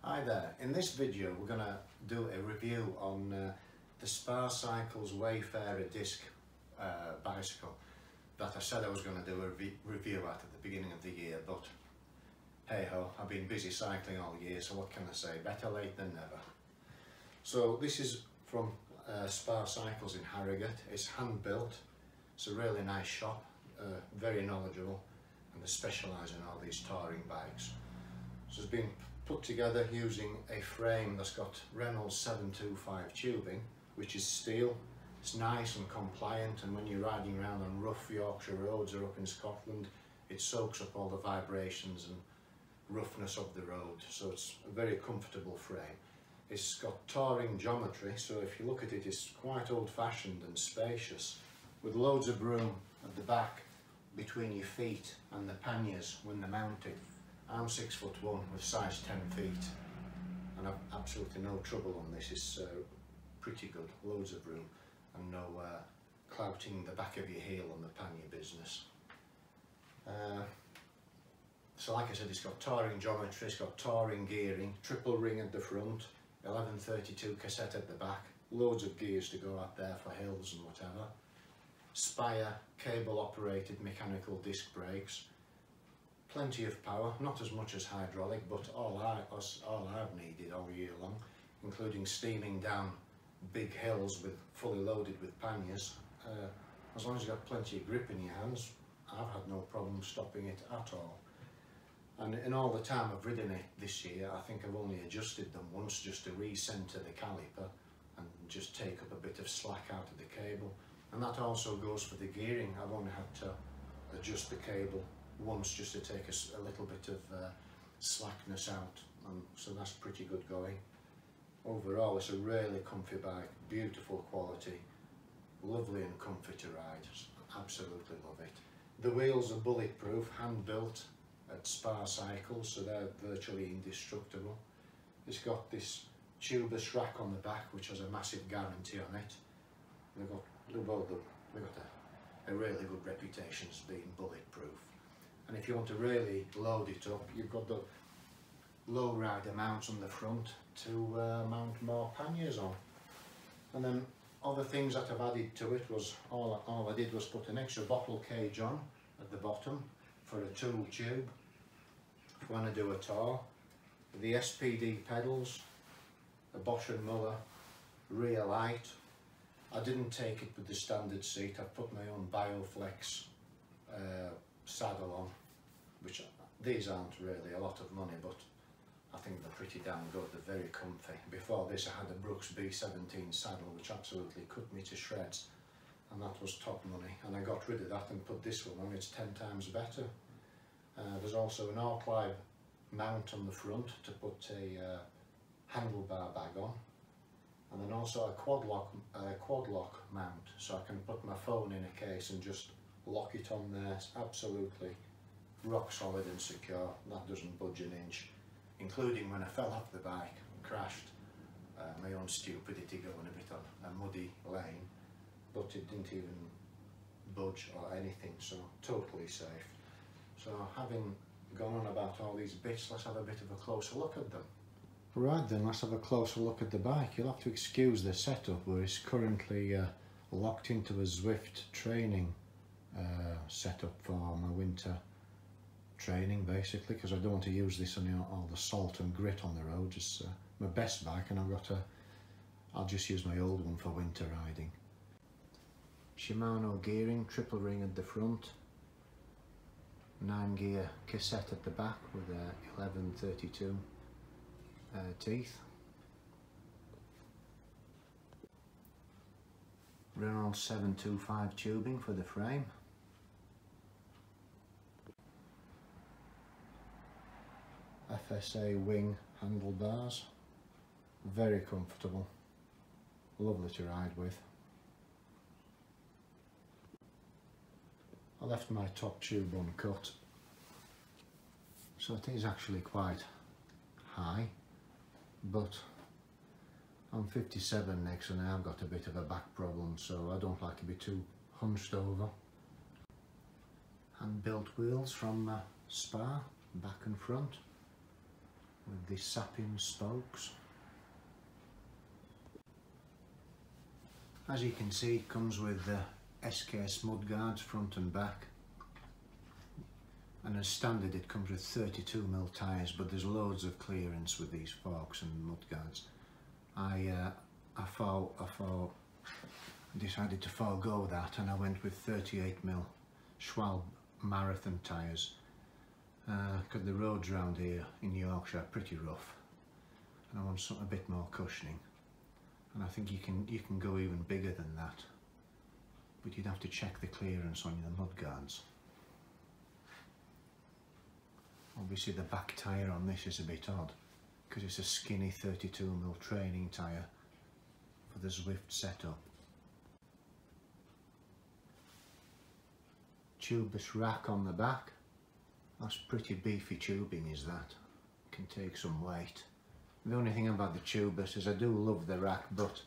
Hi there, in this video we're going to do a review on the Sparcycles Wayfarer disc bicycle that I said I was going to do a review at the beginning of the year, but hey ho, I've been busy cycling all year, so what can I say, better late than never. So this is from Sparcycles in Harrogate. It's hand built, it's a really nice shop, very knowledgeable, and they specialise in all these touring bikes. So it's been put together using a frame that's got Reynolds 725 tubing, which is steel. It's nice and compliant, and when you're riding around on rough Yorkshire roads or up in Scotland, it soaks up all the vibrations and roughness of the road, so it's a very comfortable frame. It's got touring geometry, so if you look at it, it's quite old-fashioned and spacious, with loads of room at the back between your feet and the panniers when they're mounted. I'm 6'1" with size 10 feet, and I've absolutely no trouble on this. It's pretty good, loads of room, and no clouting the back of your heel on the pannier business. So like I said, it's got touring geometry, it's got touring gearing, triple ring at the front, 1132 cassette at the back, loads of gears to go out there for hills and whatever. Spire cable operated mechanical disc brakes. Plenty of power, not as much as hydraulic, but all I've needed all year long, including steaming down big hills with fully loaded with panniers. As long as you've got plenty of grip in your hands, I've had no problem stopping it at all. And in all the time I've ridden it this year, I think I've only adjusted them once just to recenter the caliper and just take up a bit of slack out of the cable. And that also goes for the gearing. I've only had to adjust the cable once just to take a little bit of slackness out, and so that's pretty good going. Overall, it's a really comfy bike, beautiful quality, lovely and comfy to ride. Absolutely love it. The wheels are bulletproof, hand built at Sparcycles, so they're virtually indestructible. It's got this tubeless rack on the back, which has a massive guarantee on it. They've got a really good reputation as being bulletproof. And if you want to really load it up, you've got the low rider mounts on the front to mount more panniers on. And then other things that I've added to it was, all I did was put an extra bottle cage on at the bottom for a tool tube for when I do a tour. The SPD pedals, the Bosch & Muller rear light. I didn't take it with the standard seat, I've put my own Bioflex saddle on, which these aren't really a lot of money, but I think they're pretty damn good, they're very comfy. Before this I had a Brooks B17 saddle which absolutely cut me to shreds, and that was top money, and I got rid of that and put this one on. It's 10 times better. There's also an Ortleib mount on the front to put a handlebar bag on, and then also a Quadlock mount, so I can put my phone in a case and just lock it on there. It's absolutely rock solid and secure. That doesn't budge an inch, including when I fell off the bike and crashed. My own stupidity going a bit on a muddy lane, but it didn't even budge or anything, so totally safe. So having gone on about all these bits, let's have a bit of a closer look at them. Right then, let's have a closer look at the bike. You'll have to excuse the setup where it's currently locked into a Zwift training setup for my winter training, basically, because I don't want to use this on all the salt and grit on the road. It's my best bike, and I'll just use my old one for winter riding. Shimano gearing, triple ring at the front, 9 gear cassette at the back with 1132 teeth. Reynolds 725 tubing for the frame. FSA wing handlebars, very comfortable, lovely to ride with. I left my top tube uncut, so it is actually quite high, but I'm 57 next and I've got a bit of a back problem, so I don't like to be too hunched over. Hand built wheels from Spar, back and front. with the sapping spokes. As you can see, it comes with the SKS mudguards front and back, and as standard it comes with 32mm tyres, but there's loads of clearance with these forks and mudguards. I decided to forego that, and I went with 38mm Schwalbe Marathon tyres, because the roads around here in Yorkshire are pretty rough, and I want something a bit more cushioning. And I think you can go even bigger than that, but you'd have to check the clearance on your mudguards. Obviously the back tyre on this is a bit odd, because it's a skinny 32mm training tyre for the Zwift setup. Tubeless rack on the back. That's pretty beefy tubing, is that? Can take some weight. The only thing about the tubeless is I do love the rack, but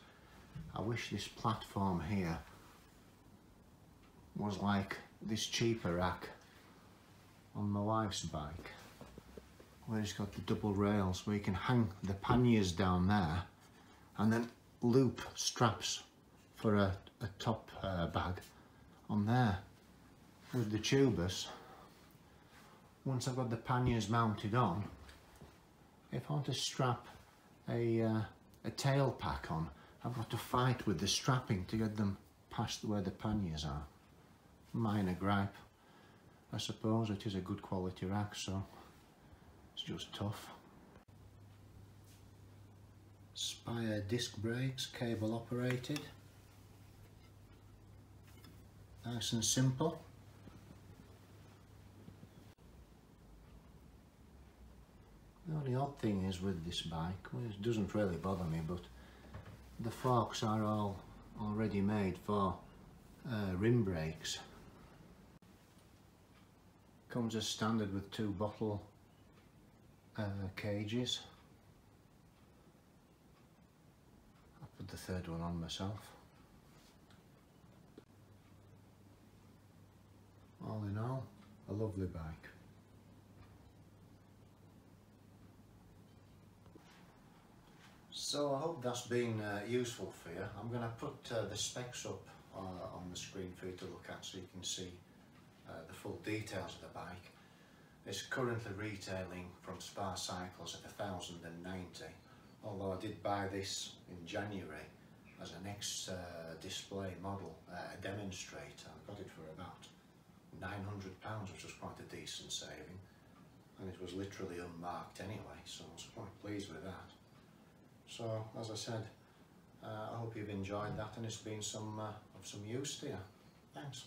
I wish this platform here was like this cheaper rack on my wife's bike, where it's got the double rails where you can hang the panniers down there and then loop straps for a top bag on there. With the tubeless, once I've got the panniers mounted on, if I want to strap a tail pack on, I've got to fight with the strapping to get them past where the panniers are. Minor gripe. I suppose it is a good quality rack, so it's just tough. Spire disc brakes, cable operated. Nice and simple. The only odd thing is with this bike, well, it doesn't really bother me, but the forks are all already made for rim brakes. Comes as standard with 2 bottle cages. I put the third one on myself. All in all, a lovely bike. So I hope that's been useful for you. I'm going to put the specs up on the screen for you to look at, so you can see the full details of the bike. It's currently retailing from Spar Cycles at £1,090, although I did buy this in January as an display model, a demonstrator. I got it for about £900, which was quite a decent saving, and it was literally unmarked anyway, so I was quite pleased with that. So, as I said, I hope you've enjoyed that and it's been of some use to you. Thanks.